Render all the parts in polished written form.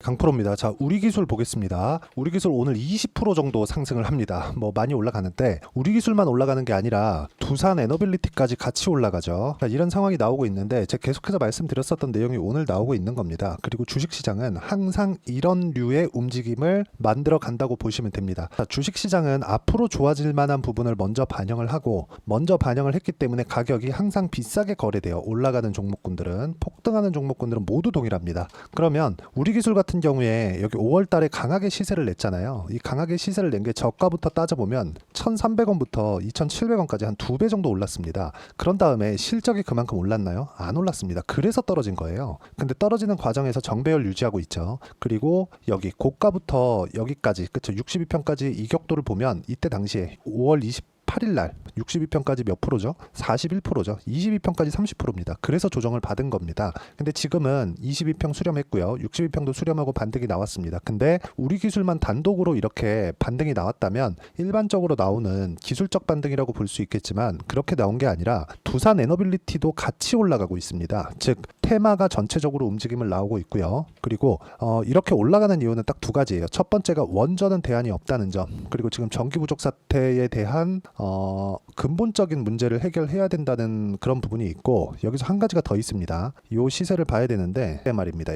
강프로입니다. 자, 우리 기술 보겠습니다. 우리 기술 오늘 20% 정도 상승을 합니다. 뭐 많이 올라가는데 우리 기술만 올라가는 게 아니라 두산 에너빌리티까지 같이 올라가죠. 자, 이런 상황이 나오고 있는데 제가 계속해서 말씀드렸었던 내용이 오늘 나오고 있는 겁니다. 그리고 주식시장은 항상 이런 류의 움직임을 만들어 간다고 보시면 됩니다. 자, 주식시장은 앞으로 좋아질 만한 부분을 먼저 반영을 하고 먼저 반영을 했기 때문에 가격이 항상 비싸게 거래돼요. 올라가는 종목군들은, 폭등하는 종목군들은 모두 동일합니다. 그러면 우리 기술 같은 경우에 여기 5월 달에 강하게 시세를 냈잖아요. 이 강하게 시세를 낸 게 저가부터 따져보면 1,300원부터 2,700원까지 한 2배 정도 올랐습니다. 그런 다음에 실적이 그만큼 올랐나요? 안 올랐습니다. 그래서 떨어진 거예요. 근데 떨어지는 과정에서 정배열 유지하고 있죠. 그리고 여기 고가부터 여기까지, 그쵸, 62평까지 이격도를 보면 이때 당시에 5월 28일날 62평까지 몇 프로죠? 41%죠. 22평까지 30%입니다. 그래서 조정을 받은 겁니다. 근데 지금은 22평 수렴했고요. 62평도 수렴하고 반등이 나왔습니다. 근데 우리 기술만 단독으로 이렇게 반등이 나왔다면 일반적으로 나오는 기술적 반등이라고 볼 수 있겠지만 그렇게 나온 게 아니라 두산 에너빌리티도 같이 올라가고 있습니다. 즉 테마가 전체적으로 움직임을 나오고 있고요. 그리고 이렇게 올라가는 이유는 딱 두 가지예요. 첫 번째가 원전은 대안이 없다는 점, 그리고 지금 전기 부족 사태에 대한 근본적인 문제를 해결해야 된다는 그런 부분이 있고, 여기서 한 가지가 더 있습니다. 이 시세를 봐야 되는데 SMR입니다.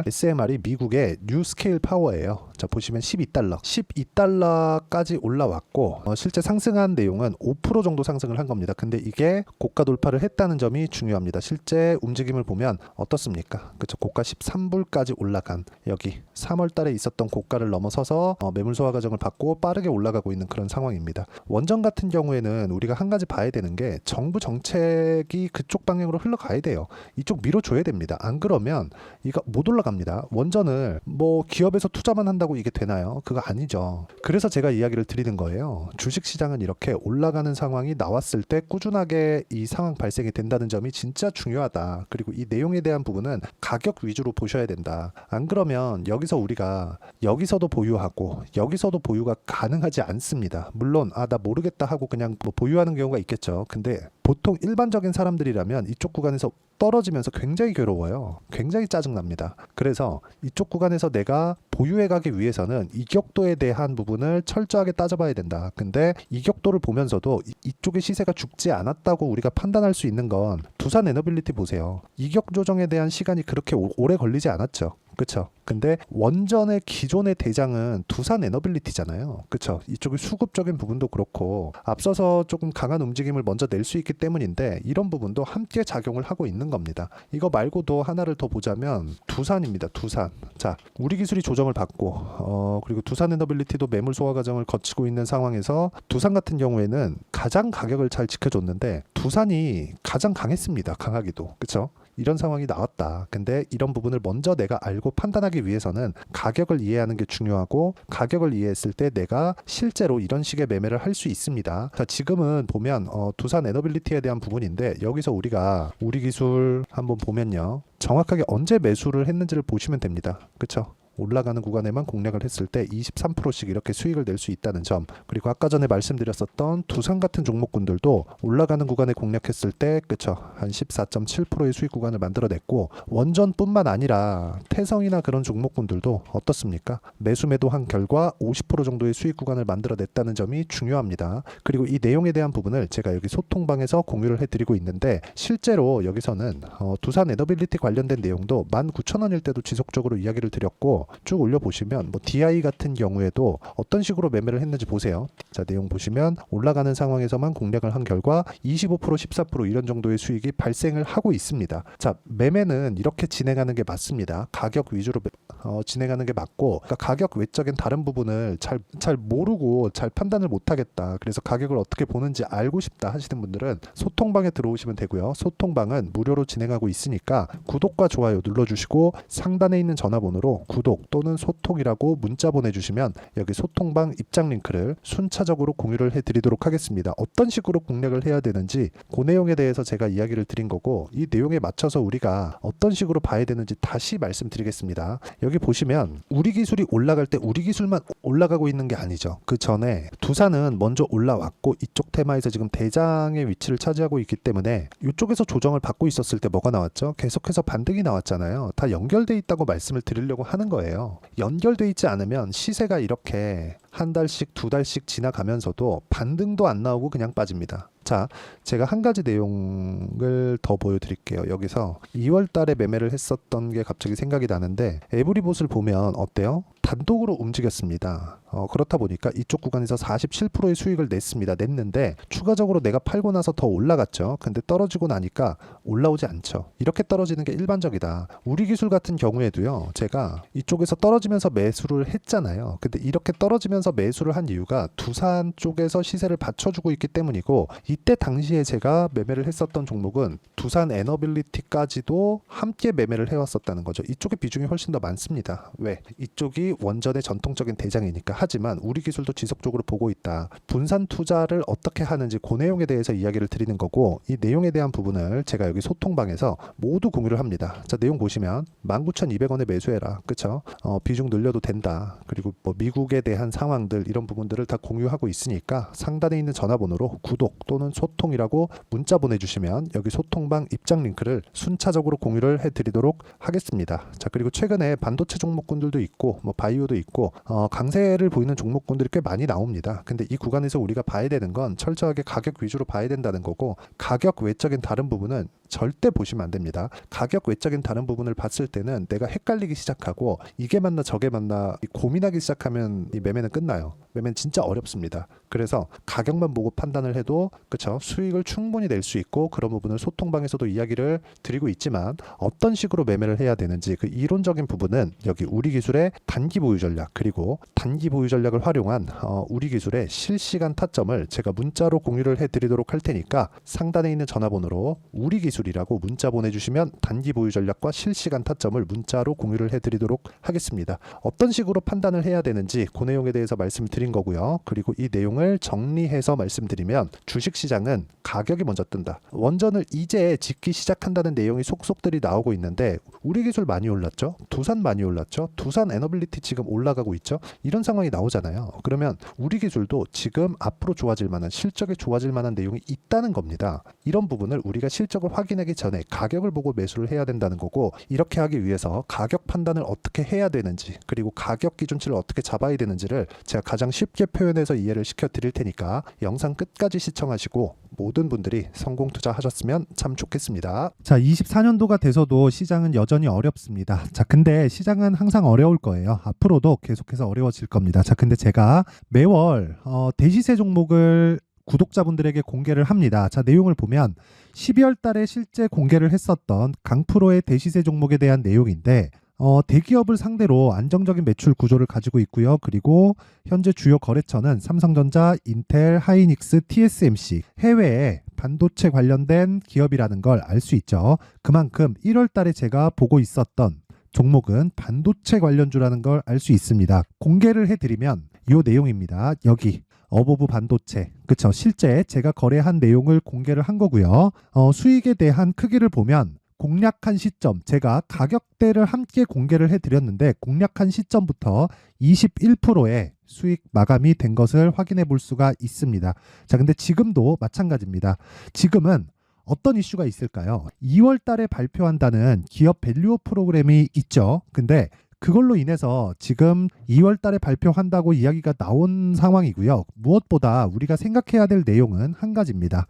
SMR이 미국의 뉴 스케일 파워예요. 자, 보시면 12달러까지 올라왔고 실제 상승한 내용은 5% 정도 상승을 한 겁니다. 근데 이게 고가 돌파를 했다는 점이 중요합니다. 실제 움직임을 보면 어떻습니까? 그쵸, 고가 13불까지 올라간, 여기 3월 달에 있었던 고가를 넘어서서 매물 소화 과정을 받고 빠르게 올라가고 있는 그런 상황입니다. 원전 같은 경우에는 우리가 한 가지 봐야 되는 게 정부 정책이 그쪽 방향으로 흘러가야 돼요. 이쪽 밀어줘야 됩니다. 안 그러면 이거 못 올라갑니다. 원전을 뭐 기업에서 투자만 한다고 이게 되나요? 그거 아니죠. 그래서 제가 이야기를 드리는 거예요. 주식시장은 이렇게 올라가는 상황이 나왔을 때 꾸준하게 이 상황 발생이 된다는 점이 진짜 중요하다. 그리고 이 내용에 대한 부분은 가격 위주로 보셔야 된다. 안 그러면 여기서 우리가 여기서도 보유하고 여기서도 보유가 가능하지 않습니다. 물론 나 모르겠다 하고 그냥 뭐 보유하는 경우가 있겠죠. 근데 보통 일반적인 사람들이라면 이쪽 구간에서 떨어지면서 굉장히 괴로워요. 굉장히 짜증납니다. 그래서 이쪽 구간에서 내가 보유해 가기 위해서는 이격도에 대한 부분을 철저하게 따져봐야 된다. 근데 이격도를 보면서도 이쪽의 시세가 죽지 않았다고 우리가 판단할 수 있는 건 두산 에너빌리티 보세요. 이격 조정에 대한 시간이 그렇게 오래 걸리지 않았죠. 그쵸? 근데 원전의 기존의 대장은 두산 에너빌리티잖아요. 그쵸? 이쪽의 수급적인 부분도 그렇고 앞서서 조금 강한 움직임을 먼저 낼 수 있기 때문인데 이런 부분도 함께 작용을 하고 있는 겁니다. 이거 말고도 하나를 더 보자면 두산입니다. 두산. 자, 우리 기술이 조정을 받고 그리고 두산 에너빌리티도 매물 소화 과정을 거치고 있는 상황에서 두산 같은 경우에는 가장 가격을 잘 지켜줬는데 두산이 가장 강했습니다. 강하기도. 그쵸? 이런 상황이 나왔다. 근데 이런 부분을 먼저 내가 알고 판단하기 위해서는 가격을 이해하는 게 중요하고, 가격을 이해했을 때 내가 실제로 이런 식의 매매를 할 수 있습니다. 자, 지금은 보면 두산 에너빌리티에 대한 부분인데 여기서 우리가 우리 기술 한번 보면요, 정확하게 언제 매수를 했는지를 보시면 됩니다. 그쵸? 올라가는 구간에만 공략을 했을 때 23%씩 이렇게 수익을 낼 수 있다는 점, 그리고 아까 전에 말씀드렸었던 두산 같은 종목군들도 올라가는 구간에 공략했을 때 그쵸, 한 14.7%의 수익 구간을 만들어냈고, 원전뿐만 아니라 태성이나 그런 종목군들도 어떻습니까? 매수 매도한 결과 50% 정도의 수익 구간을 만들어냈다는 점이 중요합니다. 그리고 이 내용에 대한 부분을 제가 여기 소통방에서 공유를 해드리고 있는데 실제로 여기서는 두산 에너빌리티 관련된 내용도 19,000원일 때도 지속적으로 이야기를 드렸고, 쭉 올려보시면 뭐 DI 같은 경우에도 어떤 식으로 매매를 했는지 보세요. 자, 내용 보시면 올라가는 상황에서만 공략을 한 결과 25% 14% 이런 정도의 수익이 발생을 하고 있습니다. 자, 매매는 이렇게 진행하는 게 맞습니다. 가격 위주로 진행하는 게 맞고, 그러니까 가격 외적인 다른 부분을 잘 모르고 잘 판단을 못하겠다, 그래서 가격을 어떻게 보는지 알고 싶다 하시는 분들은 소통방에 들어오시면 되고요. 소통방은 무료로 진행하고 있으니까 구독과 좋아요 눌러주시고 상단에 있는 전화번호로 구독 또는 소통이라고 문자 보내주시면 여기 소통방 입장 링크를 순차적으로 공유를 해드리도록 하겠습니다. 어떤 식으로 공략을 해야 되는지 그 내용에 대해서 제가 이야기를 드린 거고, 이 내용에 맞춰서 우리가 어떤 식으로 봐야 되는지 다시 말씀드리겠습니다. 여기 여기 보시면 우리 기술이 올라갈 때 우리 기술만 올라가고 있는 게 아니죠. 그 전에 두산은 먼저 올라왔고 이쪽 테마에서 지금 대장의 위치를 차지하고 있기 때문에 이쪽에서 조정을 받고 있었을 때 뭐가 나왔죠? 계속해서 반등이 나왔잖아요. 다 연결돼 있다고 말씀을 드리려고 하는 거예요. 연결돼 있지 않으면 시세가 이렇게 한 달씩 두 달씩 지나가면서도 반등도 안 나오고 그냥 빠집니다. 자, 제가 한 가지 내용을 더 보여드릴게요. 여기서 2월 달에 매매를 했었던 게 갑자기 생각이 나는데 에브리봇을 보면 어때요? 단독으로 움직였습니다. 그렇다 보니까 이쪽 구간에서 47%의 수익을 냈는데 추가적으로 내가 팔고 나서 더 올라갔죠. 근데 떨어지고 나니까 올라오지 않죠. 이렇게 떨어지는 게 일반적이다. 우리 기술 같은 경우에도요. 제가 이쪽에서 떨어지면서 매수를 했잖아요. 근데 이렇게 떨어지면서 매수를 한 이유가 두산 쪽에서 시세를 받쳐주고 있기 때문이고 이때 당시에 제가 매매를 했었던 종목은 두산 에너빌리티까지도 함께 매매를 해왔었다는 거죠. 이쪽의 비중이 훨씬 더 많습니다. 왜? 이쪽이 원전의 전통적인 대장이니까. 하지만 우리 기술도 지속적으로 보고 있다. 분산 투자를 어떻게 하는지 그 내용에 대해서 이야기를 드리는 거고 이 내용에 대한 부분을 제가 여기 소통방에서 모두 공유를 합니다. 자, 내용 보시면 19,200원에 매수해라. 그쵸? 비중 늘려도 된다. 그리고 뭐 미국에 대한 상황들 이런 부분들을 다 공유하고 있으니까 상단에 있는 전화번호로 구독 또는 소통이라고 문자 보내주시면 여기 소통방 입장 링크를 순차적으로 공유를 해드리도록 하겠습니다. 자, 그리고 최근에 반도체 종목군들도 있고 뭐 바이오도 있고 강세를 보이는 종목군들이 꽤 많이 나옵니다. 근데 이 구간에서 우리가 봐야 되는 건 철저하게 가격 위주로 봐야 된다는 거고 가격 외적인 다른 부분은 절대 보시면 안 됩니다. 가격 외적인 다른 부분을 봤을 때는 내가 헷갈리기 시작하고 이게 맞나 저게 맞나 고민하기 시작하면 이 매매는 끝나요. 매매는 진짜 어렵습니다. 그래서 가격만 보고 판단을 해도 그쵸 수익을 충분히 낼 수 있고 그런 부분을 소통방에서도 이야기를 드리고 있지만 어떤 식으로 매매를 해야 되는지 그 이론적인 부분은 여기 우리 기술의 단기 보유 전략 그리고 단기 보유 전략을 활용한 우리 기술의 실시간 타점을 제가 문자로 공유를 해드리도록 할 테니까 상단에 있는 전화번호로 우리 기술이라고 문자 보내주시면 단기 보유 전략과 실시간 타점을 문자로 공유를 해드리도록 하겠습니다. 어떤 식으로 판단을 해야 되는지 그 내용에 대해서 말씀드린 거고요. 그리고 이 내용을 정리해서 말씀드리면 주식시장은 가격이 먼저 뜬다. 원전을 이제 짓기 시작한다는 내용이 속속들이 나오고 있는데 우리 기술 많이 올랐죠. 두산 많이 올랐죠. 두산 에너빌리티 지금 올라가고 있죠. 이런 상황이 나오잖아요. 그러면 우리 기술도 지금 앞으로 좋아질 만한 실적이 좋아질 만한 내용이 있다는 겁니다. 이런 부분을 우리가 실적을 확인하기 전에 가격을 보고 매수를 해야 된다는 거고 이렇게 하기 위해서 가격 판단을 어떻게 해야 되는지 그리고 가격 기준치를 어떻게 잡아야 되는지를 제가 가장 쉽게 표현해서 이해를 시켜 드릴 테니까 영상 끝까지 시청하시고 모든 분들이 성공 투자하셨으면 참 좋겠습니다. 자, 24년도가 돼서도 시장은 여전히 어렵습니다. 자, 근데 시장은 항상 어려울 거예요. 앞으로도 계속해서 어려워질 겁니다. 자, 근데 제가 매월 대시세 종목을 구독자분들에게 공개를 합니다. 자, 내용을 보면 12월 달에 실제 공개를 했었던 강프로의 대시세 종목에 대한 내용인데 대기업을 상대로 안정적인 매출 구조를 가지고 있고요. 그리고 현재 주요 거래처는 삼성전자, 인텔, 하이닉스, TSMC 해외에 반도체 관련된 기업이라는 걸 알 수 있죠. 그만큼 1월 달에 제가 보고 있었던 종목은 반도체 관련주라는 걸 알 수 있습니다. 공개를 해드리면 이 내용입니다. 여기 어보브 반도체 그쵸 실제 제가 거래한 내용을 공개를 한 거고요. 수익에 대한 크기를 보면 공략한 시점 제가 가격대를 함께 공개를 해드렸는데 공략한 시점부터 21%의 수익 마감이 된 것을 확인해 볼 수가 있습니다. 자, 근데 지금도 마찬가지입니다. 지금은 어떤 이슈가 있을까요? 2월 달에 발표한다는 기업 밸류업 프로그램이 있죠. 근데 그걸로 인해서 지금 2월 달에 발표한다고 이야기가 나온 상황이고요. 무엇보다 우리가 생각해야 될 내용은 한 가지입니다.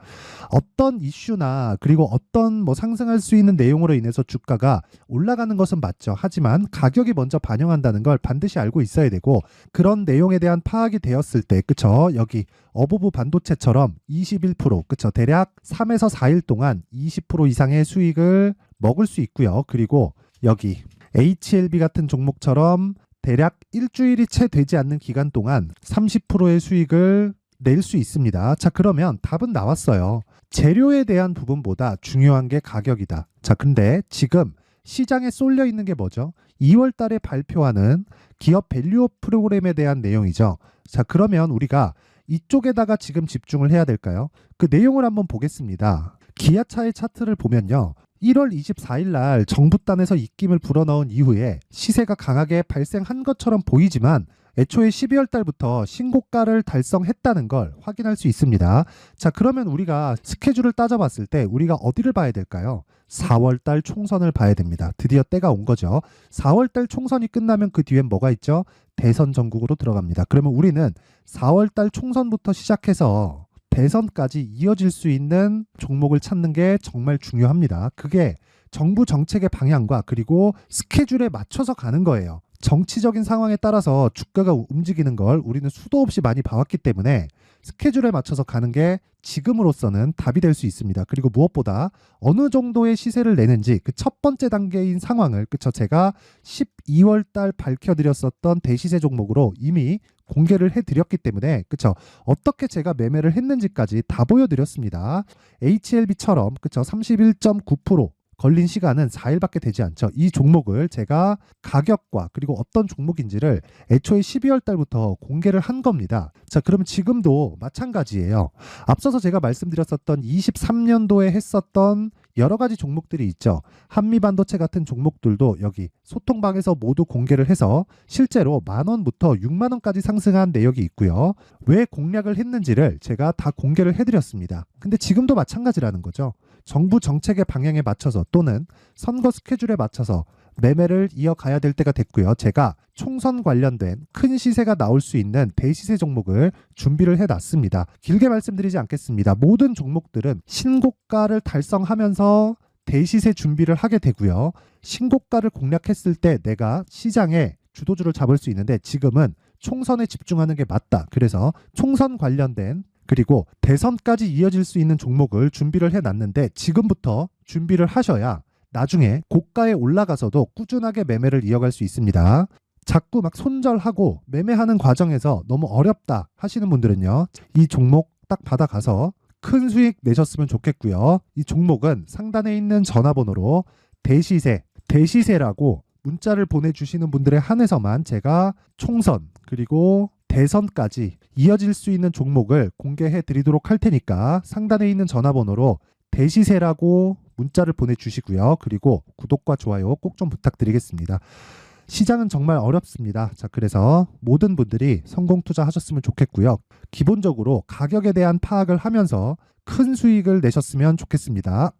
어떤 이슈나 그리고 어떤 상승할 수 있는 내용으로 인해서 주가가 올라가는 것은 맞죠. 하지만 가격이 먼저 반영한다는 걸 반드시 알고 있어야 되고 그런 내용에 대한 파악이 되었을 때 그쵸? 여기 어보브 반도체처럼 21% 그쵸? 대략 3에서 4일 동안 20% 이상의 수익을 먹을 수 있고요. 그리고 여기 HLB 같은 종목처럼 대략 일주일이 채 되지 않는 기간 동안 30%의 수익을 낼 수 있습니다. 자, 그러면 답은 나왔어요. 재료에 대한 부분보다 중요한 게 가격이다. 자, 근데 지금 시장에 쏠려 있는 게 뭐죠? 2월 달에 발표하는 기업 밸류업 프로그램에 대한 내용이죠. 자, 그러면 우리가 이쪽에다가 지금 집중을 해야 될까요? 그 내용을 한번 보겠습니다. 기아차의 차트를 보면요. 1월 24일 날 정부단에서 입김을 불어넣은 이후에 시세가 강하게 발생한 것처럼 보이지만 애초에 12월 달부터 신고가를 달성했다는 걸 확인할 수 있습니다. 자, 그러면 우리가 스케줄을 따져봤을 때 우리가 어디를 봐야 될까요? 4월 달 총선을 봐야 됩니다. 드디어 때가 온 거죠. 4월 달 총선이 끝나면 그 뒤엔 뭐가 있죠? 대선 전국으로 들어갑니다. 그러면 우리는 4월 달 총선부터 시작해서 대선까지 이어질 수 있는 종목을 찾는 게 정말 중요합니다. 그게 정부 정책의 방향과 그리고 스케줄에 맞춰서 가는 거예요. 정치적인 상황에 따라서 주가가 움직이는 걸 우리는 수도 없이 많이 봐왔기 때문에 스케줄에 맞춰서 가는 게 지금으로서는 답이 될 수 있습니다. 그리고 무엇보다 어느 정도의 시세를 내는지 그 첫 번째 단계인 상황을 제가 12월 달 밝혀드렸었던 대시세 종목으로 이미 공개를 해드렸기 때문에 어떻게 제가 매매를 했는지까지 다 보여드렸습니다. HLB처럼 31.9% 걸린 시간은 4일밖에 되지 않죠. 이 종목을 제가 가격과 그리고 어떤 종목인지를 애초에 12월 달부터 공개를 한 겁니다. 자, 그러면 지금도 마찬가지예요. 앞서서 제가 말씀드렸었던 23년도에 했었던 여러 가지 종목들이 있죠. 한미반도체 같은 종목들도 여기 소통방에서 모두 공개를 해서 실제로 10,000원부터 60,000원까지 상승한 내역이 있고요. 왜 공략을 했는지를 제가 다 공개를 해드렸습니다. 근데 지금도 마찬가지라는 거죠. 정부 정책의 방향에 맞춰서 또는 선거 스케줄에 맞춰서 매매를 이어가야 될 때가 됐고요. 제가 총선 관련된 큰 시세가 나올 수 있는 대시세 종목을 준비를 해놨습니다. 길게 말씀드리지 않겠습니다. 모든 종목들은 신고가를 달성하면서 대시세 준비를 하게 되고요. 신고가를 공략했을 때 내가 시장에 주도주를 잡을 수 있는데 지금은 총선에 집중하는 게 맞다. 그래서 총선 관련된 그리고 대선까지 이어질 수 있는 종목을 준비를 해놨는데 지금부터 준비를 하셔야 나중에 고가에 올라가서도 꾸준하게 매매를 이어갈 수 있습니다. 자꾸 막 손절하고 매매하는 과정에서 너무 어렵다 하시는 분들은요. 이 종목 딱 받아가서 큰 수익 내셨으면 좋겠고요. 이 종목은 상단에 있는 전화번호로 대시세라고 문자를 보내주시는 분들에 한해서만 제가 총선 그리고 대선까지 이어질 수 있는 종목을 공개해 드리도록 할 테니까 상단에 있는 전화번호로 대시세라고 문자를 보내주시고요. 그리고 구독과 좋아요 꼭 좀 부탁드리겠습니다. 시장은 정말 어렵습니다. 자, 그래서 모든 분들이 성공 투자하셨으면 좋겠고요. 기본적으로 가격에 대한 파악을 하면서 큰 수익을 내셨으면 좋겠습니다.